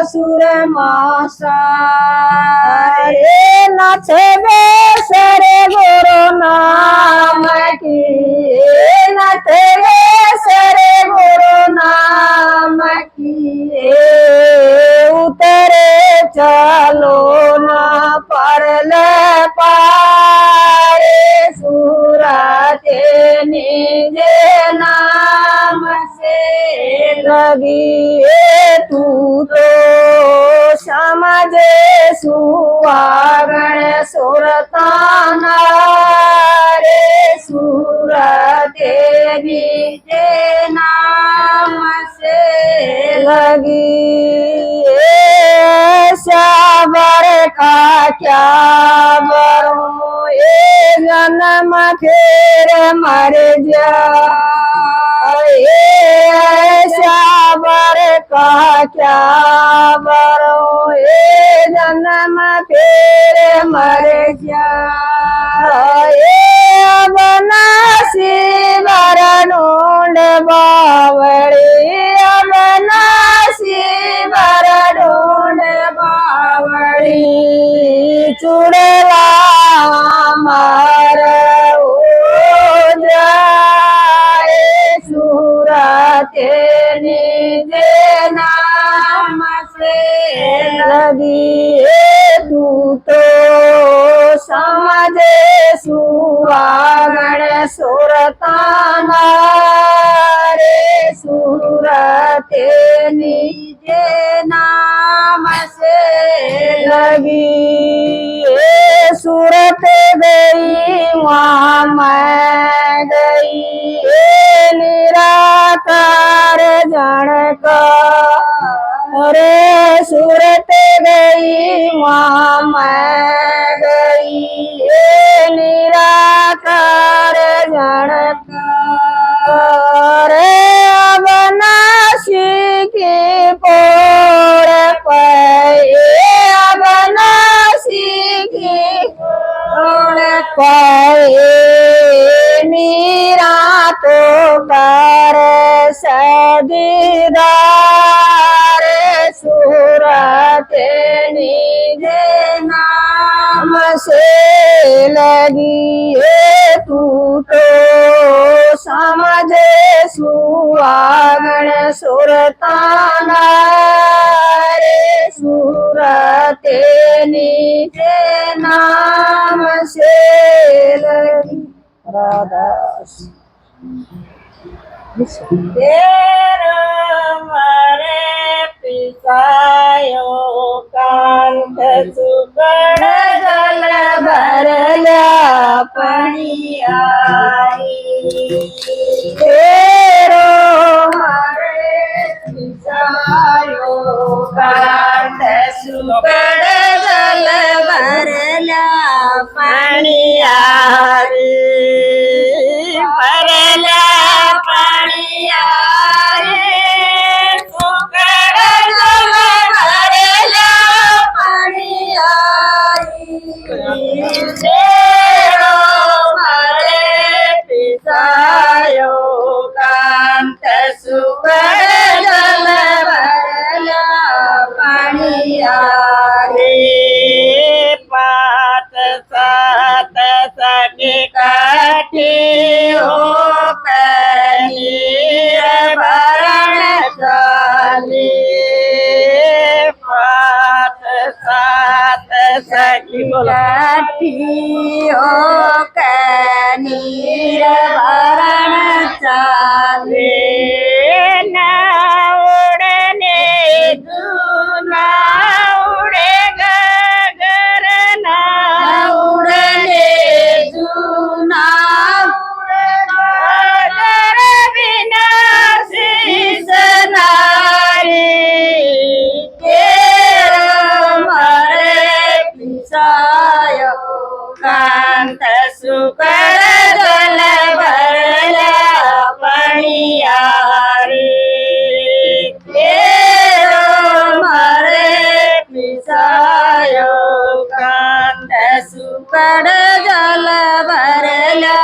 सुर मासा नाचे सरे गुरु नाम की नाचे सरे गुरु नाम की उतरे चलो ना परल पारे सूरते निजे नाम से लगी तू तो समझे सुहागण सुरताना रे सूरते निजे नाम से लगी साबर का क्या बरूं ये जन्म फिर मर जाए साबर का क्या बरूं ये जन्म फिर मर जाए अब नासी बर ढूंढ बावड़ी अब नासी बर ढूंढ बावड़ी चुड़वा मार जाए सूरते निजे नाम से लगी तू तो समझे सुहागण सुरताना रे सूरते निजे नाम से लगी सूरत गई वहाँ मैं गई निराकार जन का रे सूरत गई वहाँ मैं गई निराकार जन का रे अब नासी की पोर पे अब नासी की पोर पे मीरा तो कर सदीदार सूरते निजे नाम से लगी तू तो समझे सुहागण सुरताना रे सूरते निजे नाम से लगी राधा तेरा मारे पिसायो कांत सुगड़ जल भरला पणियाई तेरो मारे पिसायो कांत सुगड़ जल भरला पणियाई भरला पणियाई सुगड़ जल सात सखी काठी हो कनीर भरण चाली पात सात सखी काठी हो कनीर भरण चाले ना उड़ने दूना उड़े गगर ना उड़ने दूना उड़े गगर बिना शीस नारी केरो मरे पिसायो कांत सुकर जल भरला पणियारी केरो मरे पिसायो कांत सुकर जल भरला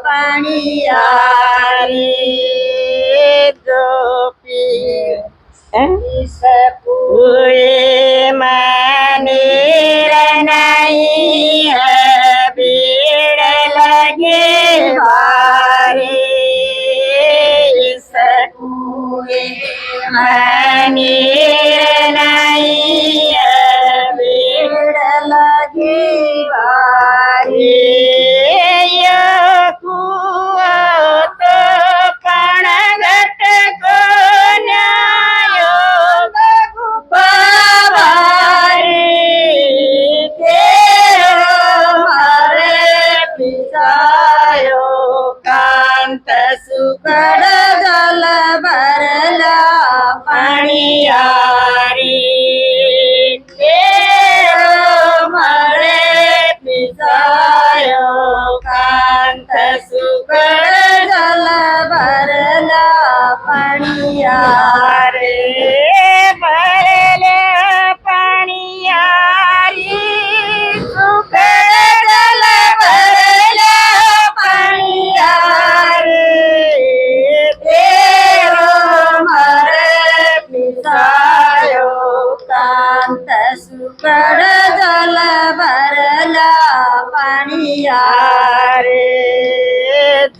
पणियारी जोपी हुए मनीर नहीं है भीड़ लगे भारी इस कुएं मनीर नहीं है भीड़ लगी भारी ये कुआं तो पणघट को न्यायो बाबारी तेरो मारे पिसायो कांत सुकड़ जल भरला पणियारी तेरो मारे पिसायो कांत सुकड़ जल भरला पणियारी भरला पणियारी सुकड़ जल भरला पणियारी तेरो मरे पिसायो कांत सुकड़ जल भरला पणियारी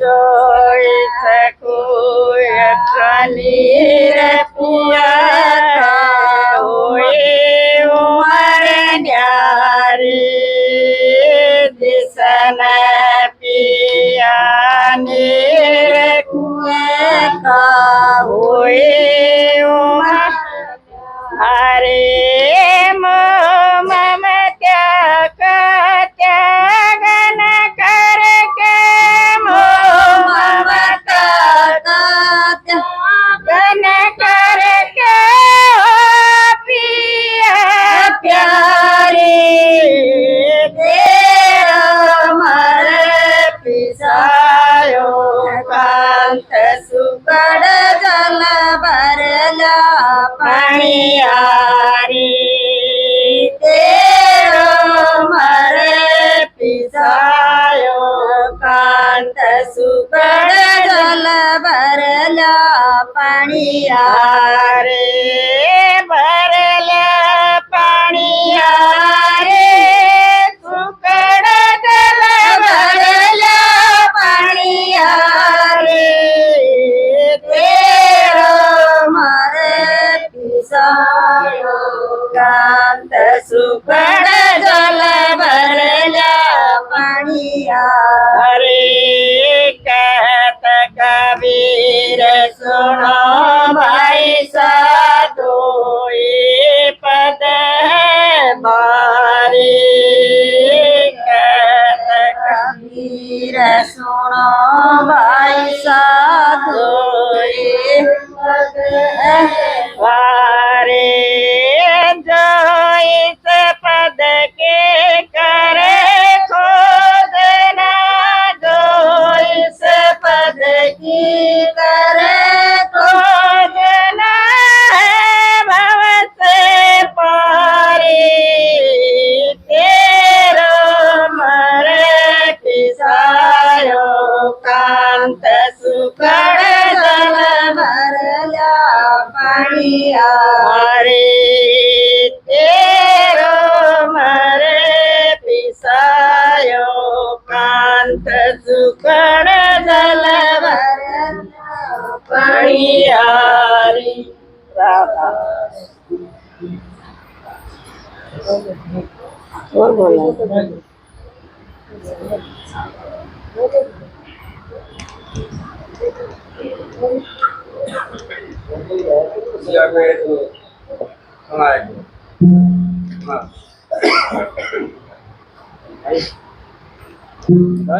जोई सकुय कनीर पिया होए उमर न्यारी दिसन पिया नीर कुएं का होए उमर हरे ममत्या का त्यागन करके ममता का त्यागन करके पिया प्यारी तेरा मरे पिसायो कांत सुकड़ जल भरला पणियारी तेरो मरे पिसायो कांत सुकड़ जल भरला पणियारी भरला पणियारी सुकड़ जल भरला पणियारी तेरो मरे पिसायो कांत सुकड़ जल भरला पणियारी कहत कबीर सुनो भाई साधो ये पद बारी कहत कबीर सुनो भाई साधो ये पद बारी जो इस पद के करे खोजना जो इस पद की करे खोजना है भव से पारी तेरो मरे पिसायो कांत सुकड़ जल भरला पणियारी तेरो मरे पिसा સુકડ જલ પણિયારી રાધા और बोला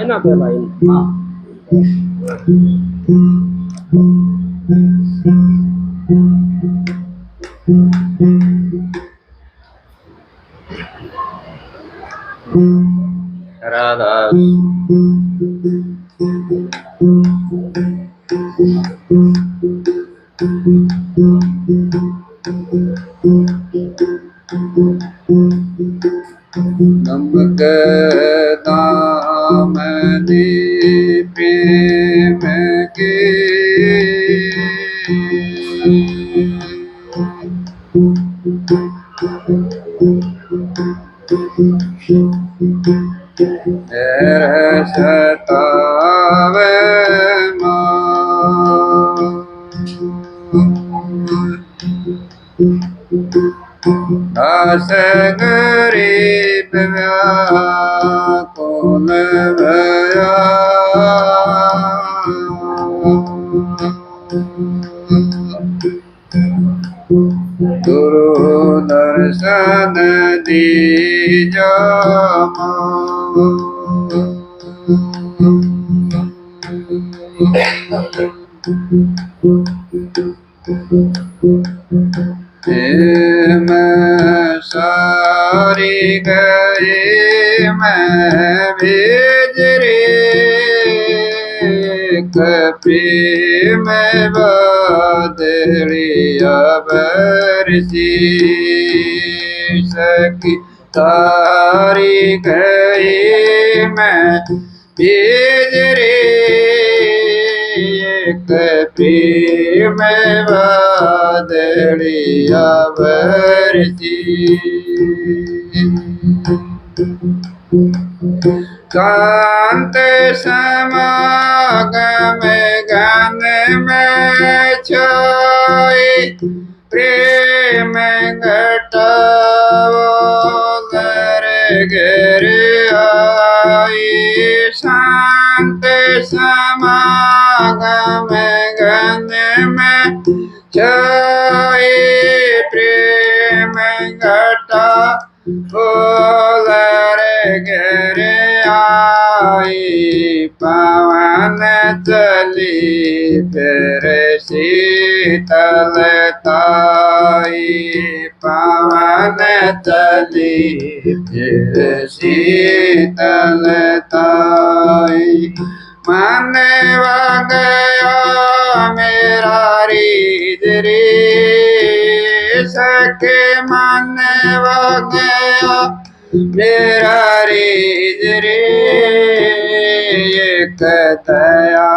ना पे भाई राधा नमक दामनी प्रेम के सतावे दास गरीब व्याकुल भया गुरु दर्शन दीजो मैं सारी गई मैं भेज रे कपी में बदलिया बरसी सकी तारी गई मैं भेज रे कपी में बदलिया बरसी कांत समागम गान में छोई प्रेम घटाओ घर घर आई शांत समागम गान में छोई प्रेम घटा बोलर घर आई पवन चली फिर शीतलताई पवन चली फिर शीतलताई मन गया मेरा रीत रे सके मन गया मेरा रीत रे एक दया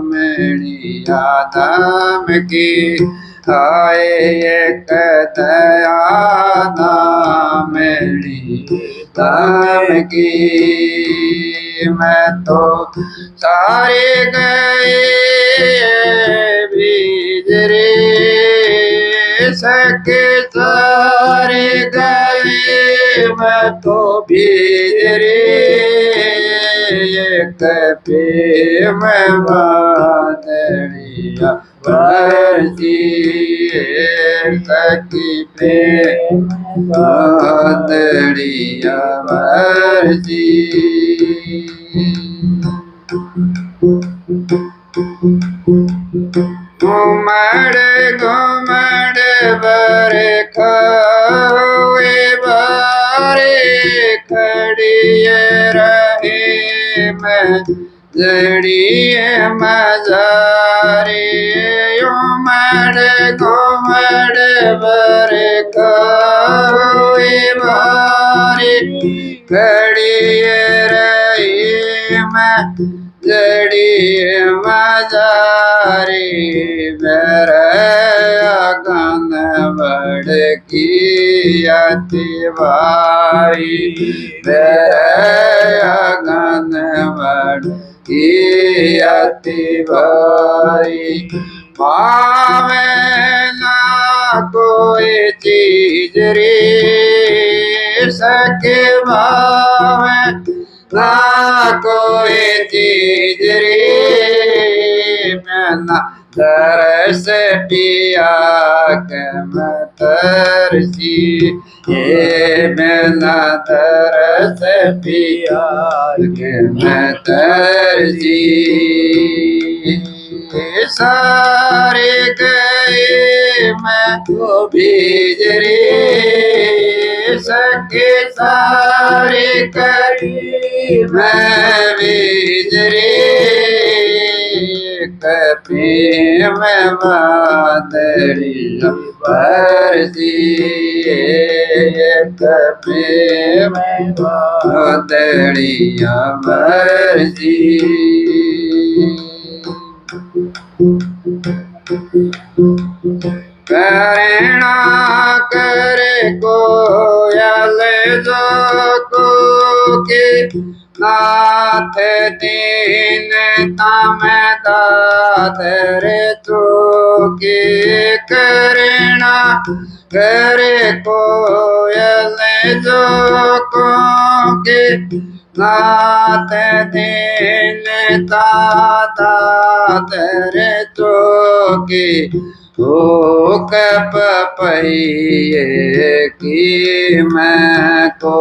मेरी आदम की आए एक दया मेरी दाम की मैं तो सारे गए बीज रे सके सारे गए मैं तो बीज रे एक प्रेम बादलिया बरसी सकी प्रेम बादलिया बरसी घुमड़ घुमड़ बर खोए बारे खड़िए रहे मैं जड़िए मजारे उमड़ घुमड़ बर खोए बारे खड़िए रहे मैं जड़िए मजारे मेरा गन बड़ की अति भारी गगन की अति भारी पावे ना कोई चीज रे सके भावे ना कोई चीज रे मैं तरस पिया के मैं तरसी ये मैं तरस पिया के मैं तरसी सारे गए मैं तो बीज रे सके सारे करी मैं बीज रे प्रेम बादरी बरसी प्रेम बादरी बरसी करुणा करे कोयल जो को के नाथ दीन तम दादर तो के करुणा करे कोयल जो को के नाथ दीन दादर तो के ओ कप पहिए की मैं को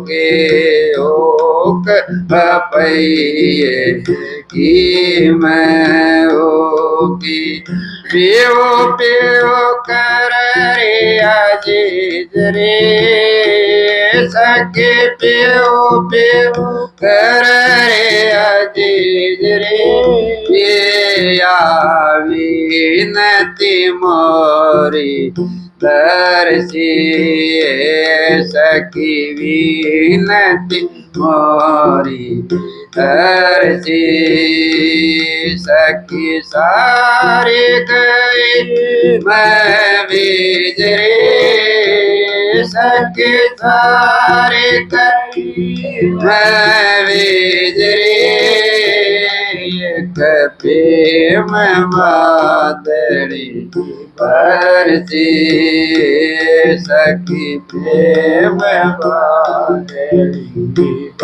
के ओ कप पहिए की मैं ओ की पियो पियो कर रे अजीज रे सके पियो पियो कर रे अजीज रे पिया विनती मोरी दर्शी सखी विनती मोरी दर्शी सखी सारे गए मैं बीज रे सखी सारे गए मैं बीज रे प्रेम बादरी बरसी सखी प्रेम बादरी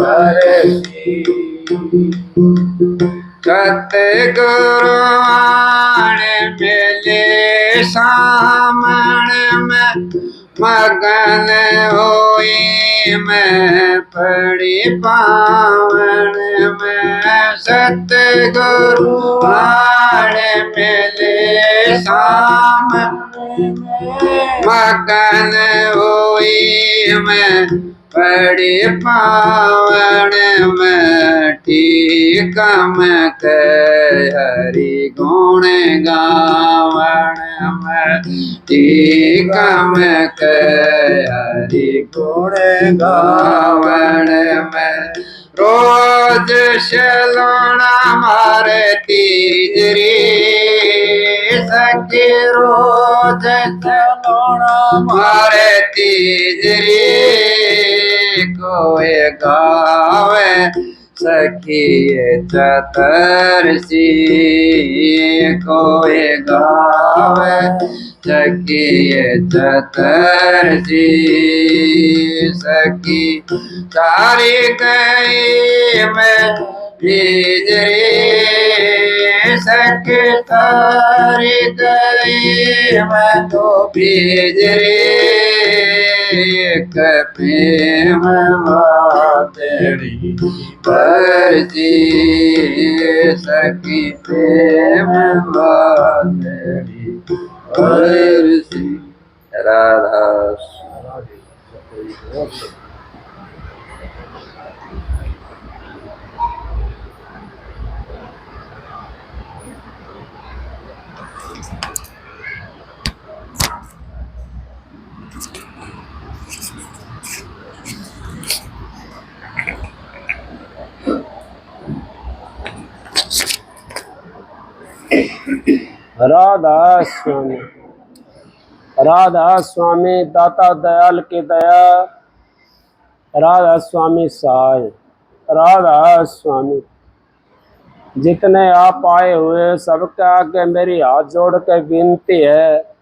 बरसी सत गुरुआण मिले सामण में मगन होई मैं पड़ी पावन में सतगुरु आण मिले सामण मगन होई मैं पड़ी पावन में टीका में हरि गुण गावन में टीका में हरि गुण गावन में रोज शलोना मारे तीजरी सखी रोज शलोना मारे तीजरी कोई गावे सखी चतरसी कोई गावे सखी चतरसी सखी सारी गई मैं बीज रे सखी सारी गई मैं तो बीज रे प्रेम बादरी बरसी सखी प्रेम बादरी बरसी राधा राधा स्वामी राधा स्वामी दाता दयाल की दया, राधा स्वामी सहाय, राधा स्वामी। जितने आप आए हुए सबके आगे मेरी हाथ जोड़ के विनती है,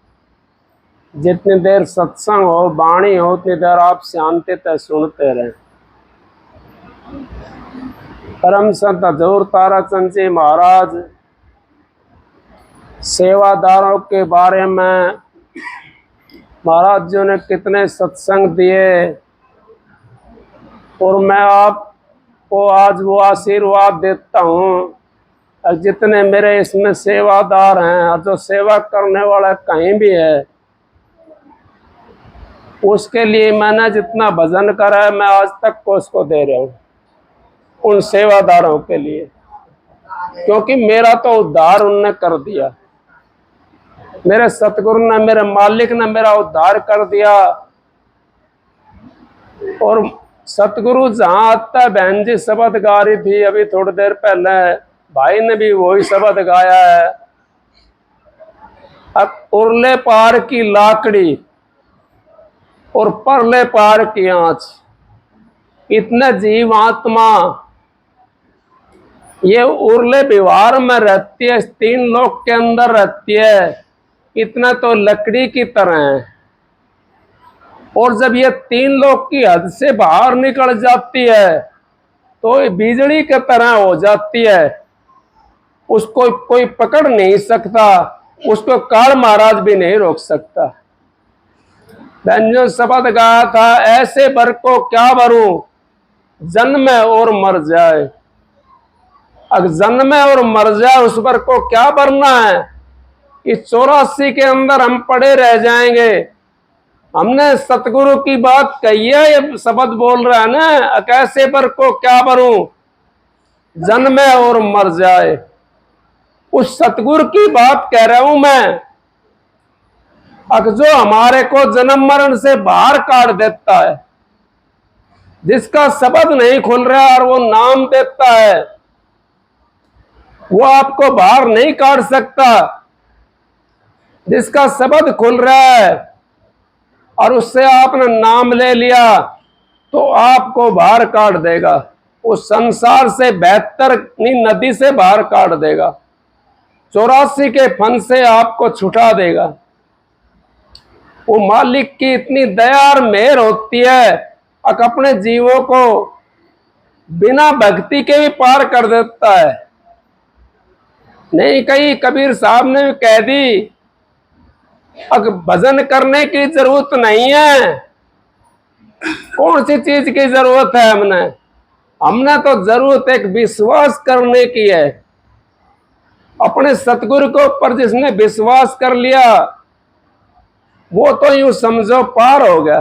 जितनी देर सत्संग हो वाणी हो उतनी देर आप शांति से सुनते रहें। परम संत हजूर ताराचंद जी महाराज सेवादारों के बारे में महाराज जी ने कितने सत्संग दिए, और मैं आपको आज वो आशीर्वाद देता हूँ। और जितने मेरे इसमें सेवादार हैं और जो सेवा करने वाला कहीं भी है, उसके लिए मैंने जितना भजन करा है मैं आज तक को उसको दे रहा हूँ, उन सेवादारों के लिए, क्योंकि मेरा तो उद्धार उनने कर दिया। मेरे सतगुरु ने, मेरे मालिक ने मेरा उद्धार कर दिया। और सतगुरु जहाँ आता बहन जी शब्द गा रही थी अभी थोड़ी देर पहले, भाई ने भी वही शब्द गाया है। अब उरले पार की लाकड़ी और परले पार की आंच, इतने जीव आत्मा ये उरले व्यवहार में रहती है, तीन लोक के अंदर रहती है, इतना तो लकड़ी की तरह है। और जब ये तीन लोक की हद से बाहर निकल जाती है तो ये बिजली की तरह हो जाती है, उसको कोई पकड़ नहीं सकता, उसको काल महाराज भी नहीं रोक सकता। जो शब्द गाया था, ऐसे बर को क्या भरूं जन्म और मर जाए। अगर जन्म और मर जाए उस पर को क्या भरना है। इस 84 के अंदर हम पड़े रह जाएंगे। हमने सतगुरु की बात कही है, ये शब्द बोल रहा है ना, कैसे पर को क्या भरूं जन्म और मर जाए। उस सतगुरु की बात कह रहा हूं मैं। अगर जो हमारे को जन्म मरण से बाहर काट देता है, जिसका शब्द नहीं खुल रहा और वो नाम देता है, वो आपको बाहर नहीं काट सकता। जिसका शब्द खुल रहा है और उससे आपने नाम ले लिया तो आपको बाहर काट देगा। उस संसार से बेहतर नदी से बाहर काट देगा, 84 के फन से आपको छुटा देगा। वो मालिक की इतनी दया और मेहर होती है, अपने जीवों को बिना भक्ति के भी पार कर देता है। नहीं, कहीं कबीर साहब ने भी कह दी, अब भजन करने की जरूरत नहीं है। कौन सी चीज की जरूरत है हमने तो जरूरत एक विश्वास करने की है। अपने सतगुरु के ऊपर जिसने विश्वास कर लिया वो तो यूं समझो पार हो गया।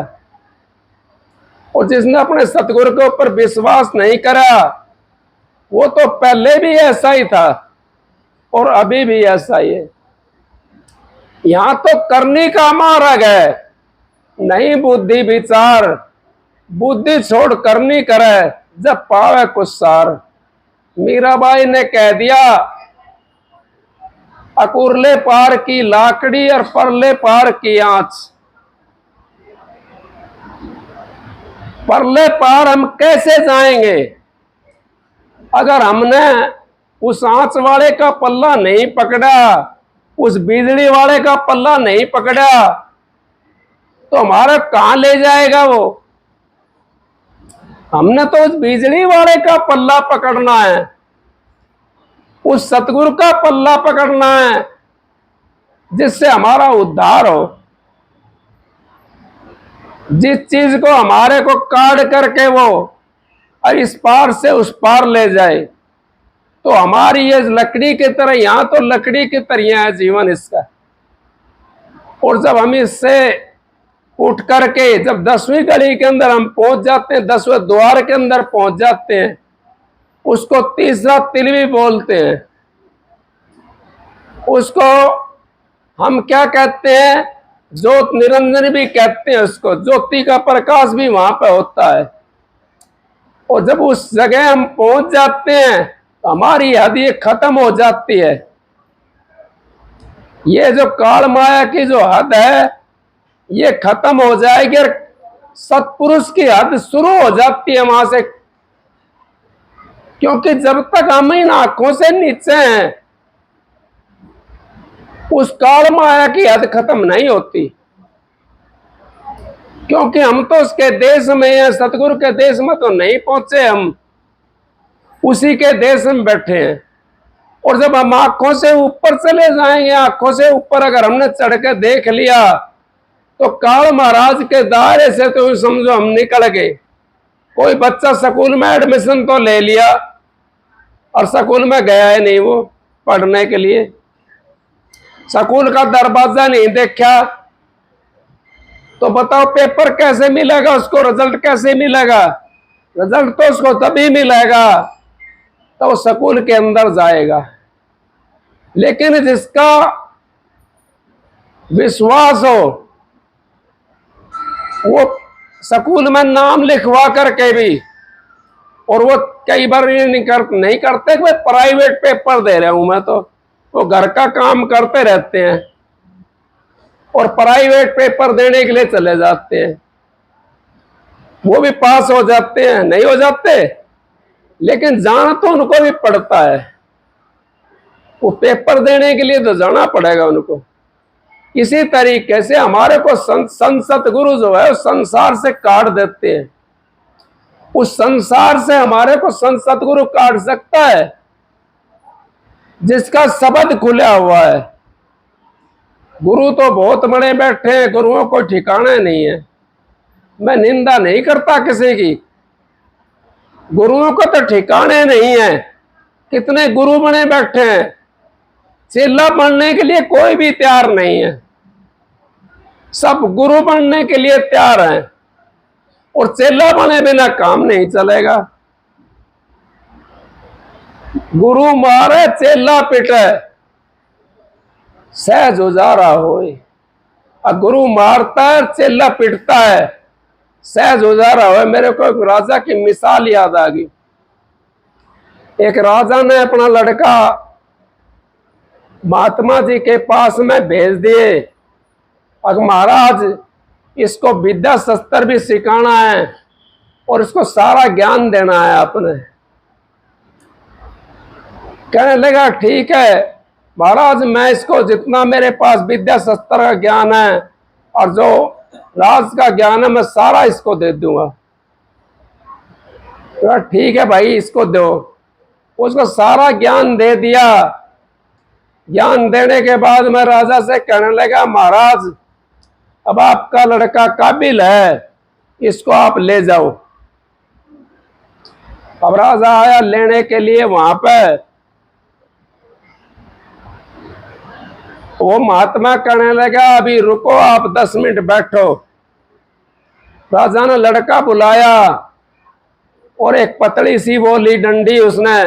और जिसने अपने सतगुरु के ऊपर विश्वास नहीं करा वो तो पहले भी ऐसा ही था और अभी भी ऐसा ही है। यहां तो करने का मार्ग है, नहीं बुद्धि विचार। बुद्धि छोड़ करनी करे, जब पावे कुछ सार। मीराबाई ने कह दिया, अकुरले पार की लाकड़ी और परले पार की आंच। परले पार हम कैसे जाएंगे अगर हमने उस आंच वाले का पल्ला नहीं पकड़ा, उस बिजली वाले का पल्ला नहीं पकड़ा, तो हमारा कहां ले जाएगा वो। हमने तो उस बिजली वाले का पल्ला पकड़ना है, उस सतगुरु का पल्ला पकड़ना है, जिससे हमारा उद्धार हो। जिस चीज को हमारे को काट करके वो और इस पार से उस पार ले जाए, तो हमारी ये लकड़ी की तरह, यहां तो लकड़ी की तरह है जीवन इसका। और जब हम इससे उठ करके जब 10वीं गली के अंदर हम पहुंच जाते हैं, 10वें द्वार के अंदर पहुंच जाते हैं, उसको तीसरा तिलवी बोलते हैं। उसको हम क्या कहते हैं, ज्योत निरंजन भी कहते हैं उसको। ज्योति का प्रकाश भी वहां पे होता है। और जब उस जगह हम पहुंच जाते हैं तो हमारी हद ये खत्म हो जाती है। ये जो काल माया की जो हद है ये खत्म हो जाएगी और सत्पुरुष की हद शुरू हो जाती है वहां से। क्योंकि जब तक हम इन आंखों से नीचे हैं उस काल माया की हद खत्म नहीं होती। क्योंकि हम तो उसके देश में हैं, सतगुरु के देश में तो नहीं पहुंचे, हम उसी के देश में बैठे हैं। और जब हम आंखों से ऊपर चले जाएंगे, आंखों से ऊपर अगर हमने चढ़ के देख लिया तो काल महाराज के दायरे से तो समझो हम निकल गए। कोई बच्चा स्कूल में एडमिशन तो ले लिया और स्कूल में गया है नहीं वो पढ़ने के लिए, स्कूल का दरवाजा नहीं देखा, तो बताओ पेपर कैसे मिलेगा उसको, रिजल्ट कैसे मिलेगा? रिजल्ट तो उसको तभी मिलेगा तो स्कूल के अंदर जाएगा। लेकिन जिसका विश्वास हो वो स्कूल में नाम लिखवा करके भी, और वो कई बार ये नहीं करते कि प्राइवेट पेपर दे रहा हूं मैं, तो वो घर का काम करते रहते हैं और प्राइवेट पेपर देने के लिए चले जाते हैं। वो भी पास हो जाते हैं, नहीं हो जाते, लेकिन जाना तो उनको भी पड़ता है। वो पेपर देने के लिए तो जाना पड़ेगा उनको। इसी तरीके से हमारे को संत सतगुरु जो है संसार से काट देते हैं। उस संसार से हमारे को संत सतगुरु काट सकता है जिसका शब्द खुला हुआ है। गुरु तो बहुत बड़े बैठे हैं, गुरुओं को ठिकाना नहीं है। मैं निंदा नहीं करता किसी की, गुरुओं को तो ठिकाने नहीं है। कितने गुरु बने बैठे हैं, चेला बनने के लिए कोई भी तैयार नहीं है। सब गुरु बनने के लिए तैयार हैं और चेला बने बिना काम नहीं चलेगा। गुरु मारे चेला पिटे सहज उजारा होए। और गुरु मारता है चेला पिटता है सहज उजारा होए। मेरे को एक राजा की मिसाल याद आ गई। एक राजा ने अपना लड़का महात्मा जी के पास में भेज दिए, और महाराज इसको विद्या शस्त्र भी सिखाना है और इसको सारा ज्ञान देना है आपने। कहने लगा ठीक है महाराज, मैं इसको जितना मेरे पास विद्या शस्त्र का ज्ञान है और जो राज का ज्ञान है मैं सारा इसको दे दूंगा। तो ठीक है भाई इसको दो। उसको सारा ज्ञान दे दिया। ज्ञान देने के बाद मैं राजा से कहने लगा महाराज अब आपका लड़का काबिल है, इसको आप ले जाओ। अब राजा आया लेने के लिए, वहां पे वो महात्मा कहने लगा अभी रुको आप 10 मिनट बैठो। राजा ने लड़का बुलाया और एक पतली सी वो ली डंडी उसने,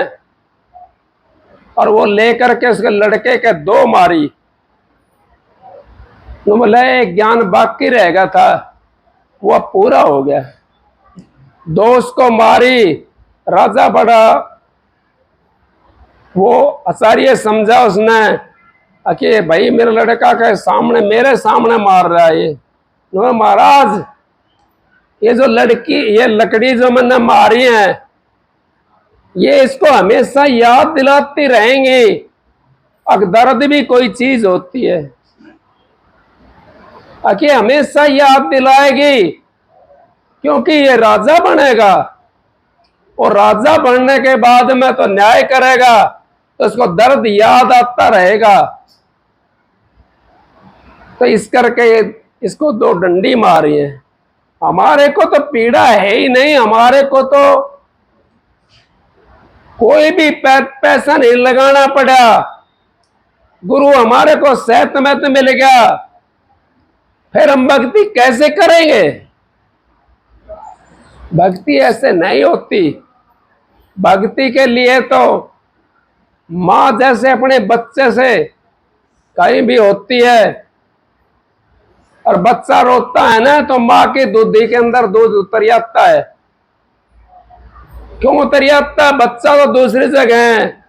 और वो लेकर के उसके लड़के के 2 मारी। तो बोले एक ज्ञान बाकी रहेगा था वो पूरा हो गया। 2 उसको मारी। राजा बड़ा वो आचार्य समझा उसने कि भाई मेरे लड़का के सामने मेरे सामने मार रहा है ये। महाराज ये जो ये लकड़ी जो मैंने मारी है ये इसको हमेशा याद दिलाती रहेंगी अब दर्द भी कोई चीज होती है, कि हमेशा याद दिलाएगी, क्योंकि ये राजा बनेगा और राजा बनने के बाद में तो न्याय करेगा तो उसको दर्द याद आता रहेगा। तो इस करके इसको 2 डंडी मारी है। हमारे को तो पीड़ा है ही नहीं, हमारे को तो कोई भी पैसा नहीं लगाना पड़ा। गुरु हमारे को सेहत में तो मिल गया, फिर हम भक्ति कैसे करेंगे? भक्ति ऐसे नहीं होती। भक्ति के लिए तो माँ जैसे अपने बच्चे से कहीं भी होती है, और बच्चा रोता है ना तो माँ की दूधी के अंदर दूध उतर जाता है। क्यों उतर जाता है? बच्चा तो दूसरी जगह है,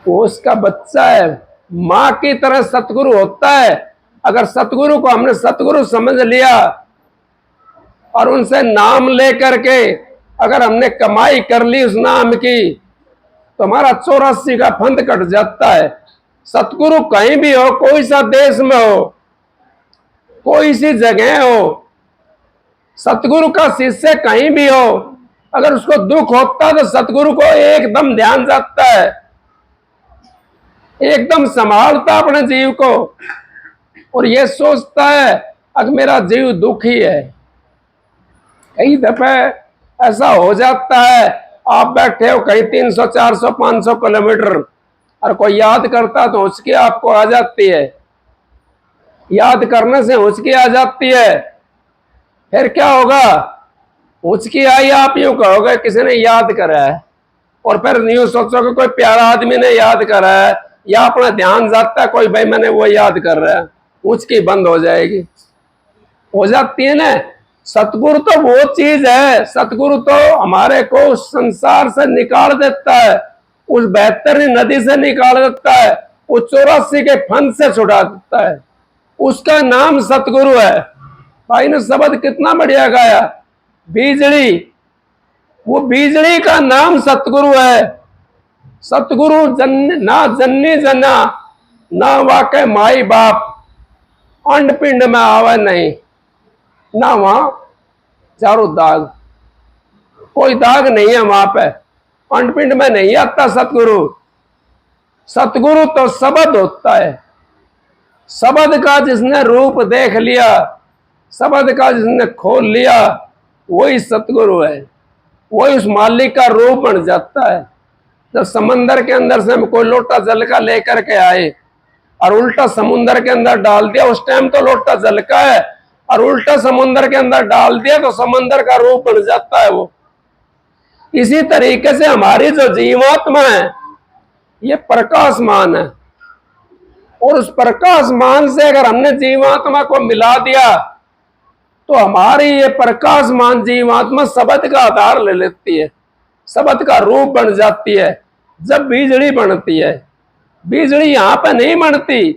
वो उसका बच्चा है। माँ की तरह सतगुरु होता है अगर सतगुरु को हमने सतगुरु समझ लिया और उनसे नाम लेकर के अगर हमने कमाई कर ली उस नाम की, तो हमारा 84 का फंद कट जाता है। सतगुरु कहीं भी हो, कोई सा देश में हो, कोई सी जगह हो, सतगुरु का शिष्य कहीं भी हो, अगर उसको दुख होता है तो सतगुरु को एकदम ध्यान जाता है, एकदम संभालता अपने जीव को और ये सोचता है अगर मेरा जीव दुखी है। कई दफे ऐसा हो जाता है, आप बैठे हो कहीं 300 400 500 किलोमीटर और कोई याद करता तो उसकी आपको आ जाती है, याद करने से उसकी आ जाती है। फिर क्या होगा, उसकी आई आप यूं कहोगे किसी ने याद करा है, और फिर यूं सोचोगे कोई प्यारा आदमी ने याद करा है, या अपना ध्यान जाता है कोई भाई मैंने वो याद कर रहा है, उसकी बंद हो जाएगी, हो जाती है ना। सतगुरु तो वो चीज है, सतगुरु तो हमारे को उस संसार से निकाल देता है, उस बेहतरीन नदी से निकाल देता है, उस 84 के फंद से छुड़ा देता है। उसका नाम सतगुरु है। भाई ने शब्द कितना बढ़िया गाया, बिजली, वो बिजली का नाम सतगुरु है। सतगुरु ना जन्नी जना ना वाके माई बाप, अंड पिंड में आवे नहीं, ना वहां चारों दाग, कोई दाग नहीं है वहां पे, अंड पिंड में नहीं आता सतगुरु। सतगुरु तो शब्द होता है, शब्द का जिसने रूप देख लिया, शब्द का जिसने खोल लिया, वही सतगुरु है, वही उस मालिक का रूप बन जाता है। जब समंदर के अंदर से हम कोई लोटा जल का लेकर के आए और उल्टा समुंदर के अंदर डाल दिया, उस टाइम तो लोटा जल का है, और उल्टा समुंदर के अंदर डाल दिया तो समंदर का रूप बन जाता है वो। इसी तरीके से हमारी जो जीवात्मा है ये प्रकाशमान है, और उस प्रकाशमान से अगर हमने जीवात्मा को मिला दिया तो हमारी ये प्रकाशमान जीवात्मा शब्द का आधार ले लेती है, शब्द का रूप बन जाती है। जब बिजली बनती है, बिजली यहाँ पे नहीं बनती,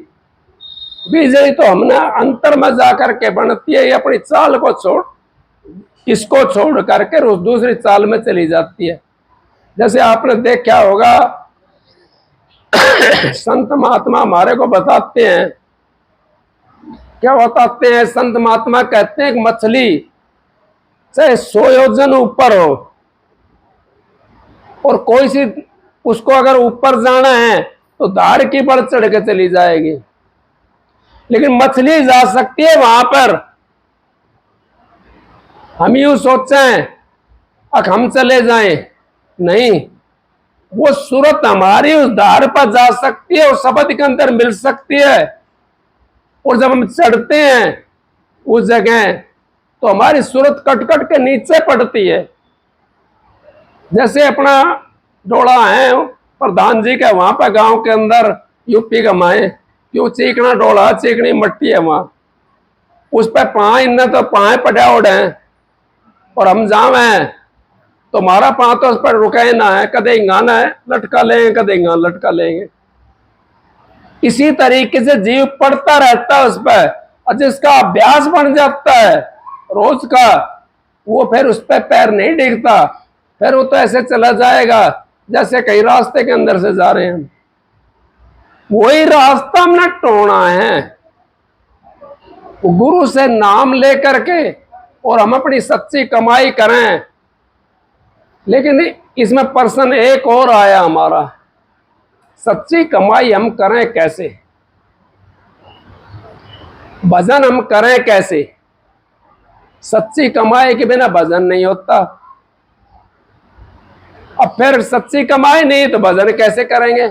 बिजली तो हमने अंतर में जाकर के बनती है, ये अपनी चाल को छोड़, इसको छोड़ करके उस दूसरी चाल में चली जाती है। जैसे आपने देखा होगा संत महात्मा हमारे को बताते हैं, क्या बताते हैं, संत महात्मा कहते हैं कि मछली चाहे 100 योजन ऊपर हो और कोई सी उसको अगर ऊपर जाना है तो धार की बढ़ चढ़ के चली जाएगी, लेकिन मछली जा सकती है वहां पर। हम यूं सोचें अब हम चले जाएं, नहीं, वो सूरत हमारी उस धार पर जा सकती है, उस शब्द के अंदर मिल सकती है, और जब हम चढ़ते हैं उस जगह तो हमारी सूरत कट कट के नीचे पड़ती है। जैसे अपना डोला है प्रधान जी का वहां पर गांव के अंदर यूपी का माए, क्यों चीकना डोला, चीकनी मट्टी है वहां, उस पर पाए इन्हें तो पाए पटाउड है, और हम जावे तो हमारा पाँव तो उस पर रुके ना है, कदे गाना है लटका लेंगे, कदे गाना लटका लेंगे। इसी तरीके से जीव पड़ता रहता है उस पर, और जिसका अभ्यास बन जाता है रोज का, वो फिर उस पर पैर नहीं डिगता, फिर वो तो ऐसे चला जाएगा जैसे कई रास्ते के अंदर से जा रहे हैं। वही रास्ता हमने टोना है, गुरु से नाम लेकर के, और हम अपनी सच्ची कमाई करें। लेकिन इसमें प्रश्न एक और आया हमारा, सच्ची कमाई हम करें कैसे, भजन हम करें कैसे। सच्ची कमाई के बिना भजन नहीं होता, अब फिर सच्ची कमाई नहीं तो भजन कैसे करेंगे।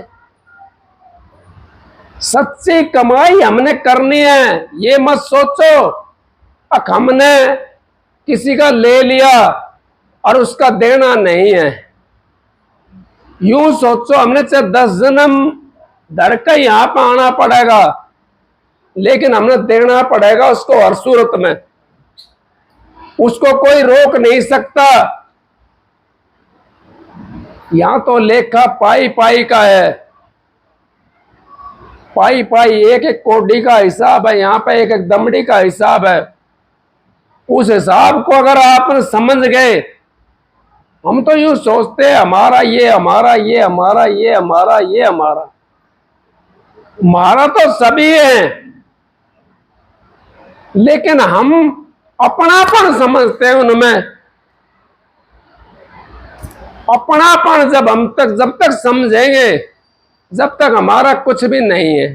सच्ची कमाई हमने करनी है, ये मत सोचो अब हमने किसी का ले लिया और उसका देना नहीं है। यूं सोचो हमने चाहे 10 जन्म धर के यहां पर आना पड़ेगा, लेकिन हमने देना पड़ेगा उसको हर सूरत में, उसको कोई रोक नहीं सकता। यहां तो लेखा पाई पाई का है, पाई पाई एक एक कोडी का हिसाब है, यहाँ पे एक एक दमड़ी का हिसाब है। उस हिसाब को अगर आप समझ गए, हम तो यूं सोचते हैं हमारा ये, हमारा ये, हमारा ये, हमारा ये, हमारा तो सभी है, लेकिन हम अपनापन समझते हैं उनमें। अपनापन जब तक समझेंगे, जब तक हमारा कुछ भी नहीं है।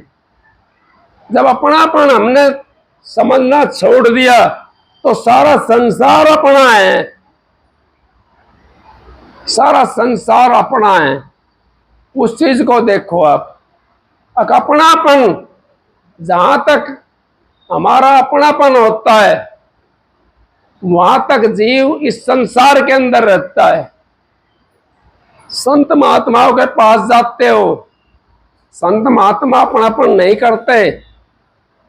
जब अपनापन हमने समझना छोड़ दिया तो सारा संसार अपना है, सारा संसार अपना है। उस चीज को देखो आप, अपनापन, जहां तक हमारा अपनापन होता है वहां तक जीव इस संसार के अंदर रहता है। संत महात्माओं के पास जाते हो, संत महात्मा अपनापन नहीं करते।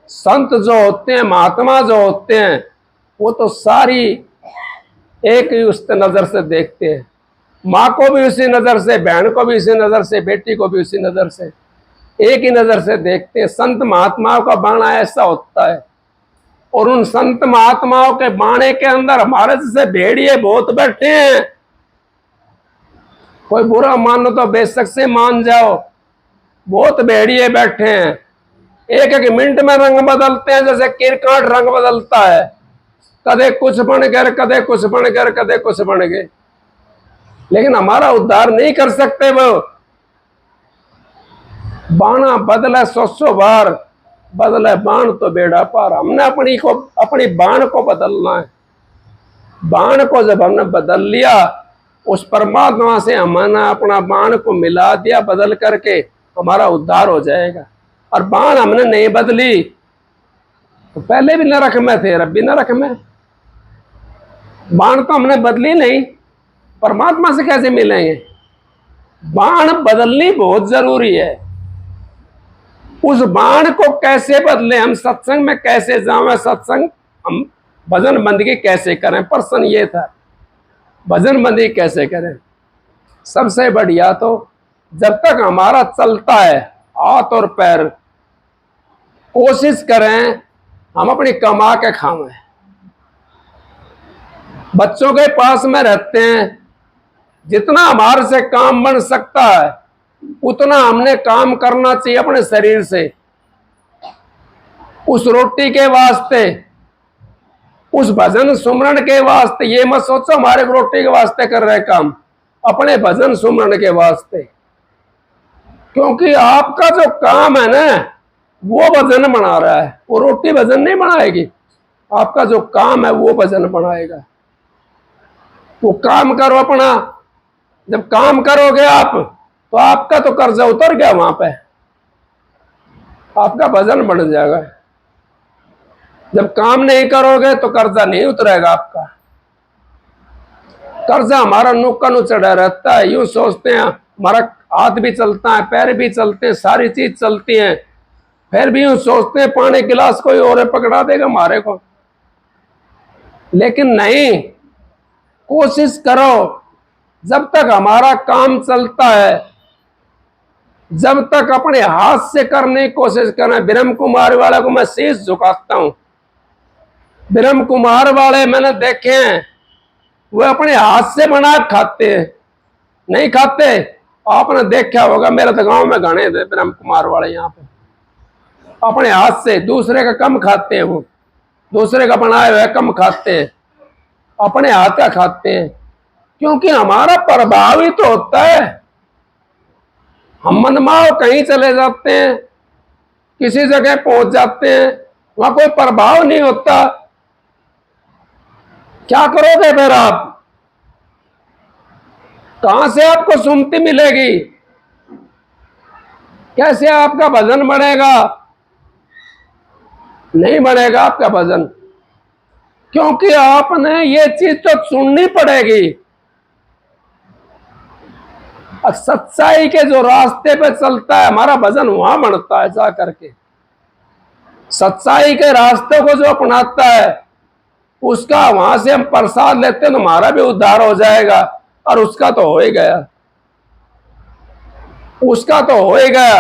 संत जो होते हैं, महात्मा जो होते हैं, वो तो सारी एक ही उस नजर से देखते हैं। माँ को भी उसी नजर से, बहन को भी उसी नजर से, बेटी को भी उसी नजर से, एक ही नजर से देखते हैं। संत महात्माओं का बाणा ऐसा होता है। और उन संत महात्माओं के बाणे के अंदर हमारे जैसे भेड़िए बहुत बैठे हैं। कोई बुरा मानो तो बेशक से मान जाओ, बहुत भेड़िए बैठे हैं। एक एक मिनट में रंग बदलते हैं, जैसे किरकाट रंग बदलता है। कदे कुछ बन गए, कदे कुछ बन गए, कदे कुछ बन गए, लेकिन हमारा उद्धार नहीं कर सकते। वो बाणा बदले 100 बार, बदले बाण तो बेड़ा पार। हमने अपनी बाण को बदलना है। बाण को जब हमने बदल लिया, उस परमात्मा से हमने अपना बाण को मिला दिया, बदल करके हमारा उद्धार हो जाएगा। और बाण हमने नहीं बदली तो पहले भी नरक में थे, अब भी नरक में। बाण तो हमने बदली नहीं, परमात्मा से कैसे मिलेंगे? बाण बदलनी बहुत जरूरी है। उस बाण को कैसे बदले, हम सत्संग में कैसे जावें, सत्संग हम भजन बंदगी कैसे करें? प्रश्न ये था, भजन बंदगी कैसे करें? सबसे बढ़िया तो जब तक हमारा चलता है हाथ और पैर, कोशिश करें हम अपनी कमा के खावें। बच्चों के पास में रहते हैं, जितना हमारे से काम बन सकता है उतना हमने काम करना चाहिए अपने शरीर से। उस रोटी के वास्ते, उस भजन सुमरण के वास्ते, ये मत सोचो हमारे रोटी के वास्ते कर रहे काम, अपने भजन सुमरण के वास्ते। क्योंकि आपका जो काम है ना, वो भजन बना रहा है, वो रोटी भजन नहीं बनाएगी। आपका जो काम है वो भजन बनाएगा। वो काम करो अपना। जब काम करोगे आप तो आपका तो कर्जा उतर गया, वहां पे आपका भजन बढ़ जाएगा। जब काम नहीं करोगे तो कर्जा नहीं उतरेगा आपका। कर्जा हमारा नुक्का नु चढ़ा रहता है। यूं सोचते हैं हमारा हाथ भी चलता है, पैर भी चलते हैं, सारी चीज चलती है, फिर भी यूं सोचते हैं पानी गिलास कोई और पकड़ा देगा हमारे को। लेकिन नहीं, कोशिश करो जब तक हमारा काम चलता है, जब तक अपने हाथ से करने की कोशिश करें। ब्रह्म कुमार वाले को मैं शीश झुकाता हूं। ब्रह्म कुमार वाले मैंने देखे हैं, वो अपने हाथ से बना खाते हैं, नहीं खाते। आपने देखा होगा, मेरे तो गांव में घने थे ब्रह्म कुमार वाले, यहाँ पे अपने हाथ से, दूसरे का कम खाते हैं। वो दूसरे का बनाए हुए कम खाते हैं, अपने हाथ का खाते हैं। क्योंकि हमारा प्रभाव ही तो होता है। हम मनमाव कहीं चले जाते हैं, किसी जगह पहुंच जाते हैं, वहां कोई प्रभाव नहीं होता। क्या करोगे फिर आप? कहां से आपको सुमति मिलेगी? कैसे आपका भजन बढ़ेगा? नहीं बढ़ेगा आपका भजन, क्योंकि आपने ये चीज तो सुननी पड़ेगी। और सच्चाई के जो रास्ते पे चलता है, हमारा भजन वहां बढ़ता है जा करके। सच्चाई के रास्ते को जो अपनाता है, उसका वहां से हम प्रसाद लेते हैं तो हमारा भी उद्धार हो जाएगा। और उसका तो हो ही गया, उसका तो हो ही गया।